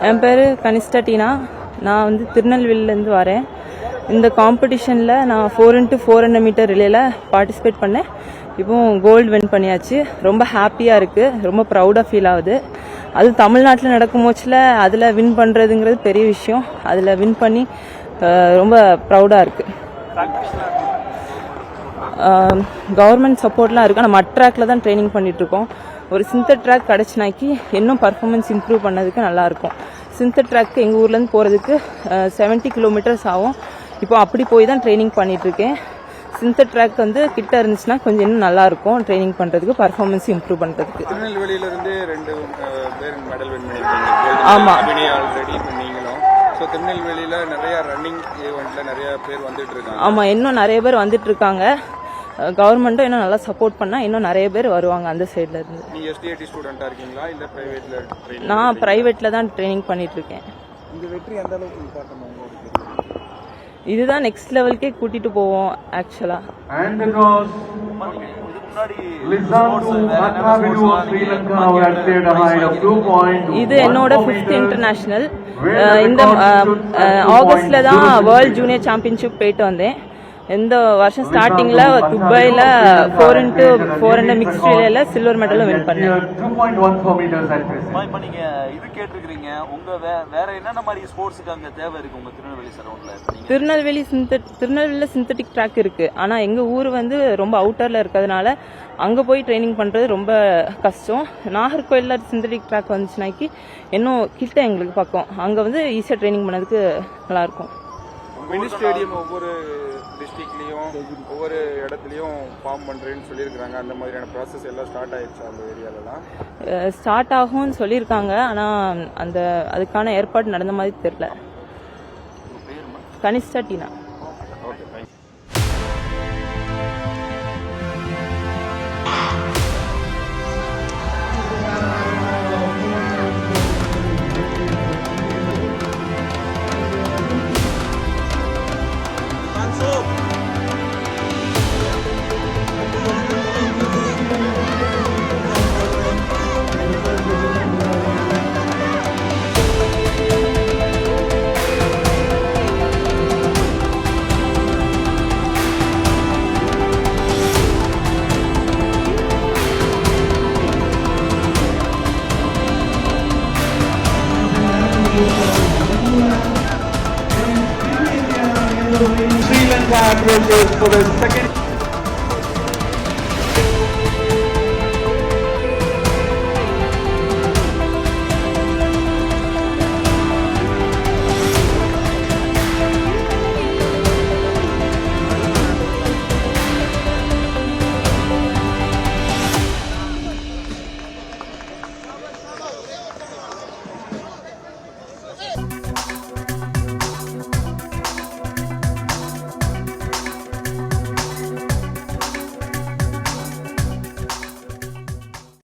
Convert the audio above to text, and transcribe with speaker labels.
Speaker 1: என் பேர் கனிஷ்டா டீனா. நான் வந்து திருநெல்வேலியிலேருந்து வரேன். இந்த காம்படிஷனில் நான் 4x400 மீட்டர் ரிலேயில் பார்ட்டிசிபேட் பண்ணேன். இப்போ கோல்டு வின் பண்ணியாச்சு. ரொம்ப ஹாப்பியாக இருக்குது, ரொம்ப ப்ரௌடாக ஃபீல் ஆகுது. அது தமிழ்நாட்டில் நடக்கும் போச்சில் அதில் வின் பண்ணுறதுங்கிறது பெரிய விஷயம். அதில் வின் பண்ணி ரொம்ப ப்ரௌடாக இருக்குது. கவர்மெண்ட் சப்போர்ட்லாம் இருக்குது. ஆனால் மட் ட்ராக்கில் தான் ட்ரைனிங் பண்ணிகிட்ருக்கோம். ஒரு சிந்தட் ட்ராக் கிடச்சினாக்கி இன்னும் பர்ஃபார்மன்ஸ் இம்ப்ரூவ் பண்ணதுக்கு நல்லாயிருக்கும். சிந்தட் ட்ராக்கு எங்கள் ஊர்லேருந்து போகிறதுக்கு 70 கிலோமீட்டர்ஸ் ஆகும். இப்போ அப்படி போய் தான் ட்ரைனிங் பண்ணிகிட்ருக்கேன். சிந்தட் ட்ராக் வந்து கிட்ட இருந்துச்சுன்னா கொஞ்சம் இன்னும் நல்லாயிருக்கும் ட்ரைனிங் பண்ணுறதுக்கு, பர்ஃபார்மன்ஸ் இம்ப்ரூவ் பண்ணுறதுக்கு.
Speaker 2: திருநெல்வேலியிலிருந்து 2 பேர் மெடல் வின் பண்ணியிருக்காங்க.
Speaker 1: ஆமாம்,
Speaker 2: ஆல்ரெடி நீங்களும். ஸோ திருநெல்வேலியில் நிறைய ரன்னிங் ஈவெண்ட்டில் நிறைய பேர் வந்துட்டு இருக்காங்க.
Speaker 1: ஆமாம், இன்னும் நிறைய பேர் வந்துட்டு இருக்காங்க. கவர்மெண்ட்டும் இன்னும் நல்லா சப்போர்ட் பண்ணால் இன்னும் நிறைய பேர் வருவாங்க அந்த சைடில் இருந்து.
Speaker 2: நீங்கள் எஸ்டிஐடி ஸ்டூடெண்ட்டாக இருக்கீங்களா இல்லை ப்ரைவேட்டில்?
Speaker 1: நான் ப்ரைவேட்டில் தான் ட்ரைனிங் பண்ணிகிட்ருக்கேன்.
Speaker 2: இந்த வெற்றி எந்த அளவுக்கு இம்பார்ட்டன்ட்?
Speaker 1: இதுதான் நெக்ஸ்ட் லெவலுக்கே கூட்டிட்டு போவோம் ஆக்சுவலா. இது என்னோட 5th இன்டர்நேஷனல். இந்த ஆகஸ்ட்ல தான் வேர்ல்ட் ஜூனியர் சாம்பியன்ஷிப் போயிட்டு வந்தேன். இந்த வருஷம் ஸ்டார்டிங்ல துபாயில 4x400 மிக்ஸ்ட் ரிலேல சில்வர் மெடலும் வின் பண்ணேன்.
Speaker 3: இப்போ நீங்க இது கேட்டிருக்கீங்க, உங்க வேற என்னென்ன மாதிரி ஸ்போர்ட்ஸ்க்கு அங்க தேவை இருக்கு உங்க திருநெல்வேலி சரௌண்ட்ல?
Speaker 1: திருநெல்வேலியில சிந்தட்டிக் ட்ராக் இருக்கு. ஆனா எங்க ஊர் வந்து ரொம்ப அவுட்டர்ல இருக்கிறதுனால அங்க போய் ட்ரைனிங் பண்றது ரொம்ப கஷ்டம். நாகர்கோயில்ல சிந்தட்டிக் ட்ராக் வந்துச்சுனாக்கி இன்னும் கிட்ட எங்களுக்கு பக்கம், அங்க வந்து ஈஸியா ட்ரைனிங் பண்ணதுக்கு நல்லா இருக்கும்.
Speaker 2: மினி ஸ்டேடியம் ஒவ்வொரு டிஸ்ட்ரிக்ட்லேயும் ஒவ்வொரு இடத்துலையும் ஃபார்ம் பண்ணுறேன்னு சொல்லியிருக்காங்க. அந்த மாதிரியான ப்ராசஸ் எல்லாம் ஸ்டார்ட் ஆயிடுச்சு அந்த ஏரியாலலாம்?
Speaker 1: ஸ்டார்ட் ஆகும்னு சொல்லியிருக்காங்க. ஆனால் அதுக்கான ஏற்பாடு நடந்த மாதிரி தெரியல. கனிஷ்டா டீனா.
Speaker 2: Okay, thank you. Sri Lanka approaches for the second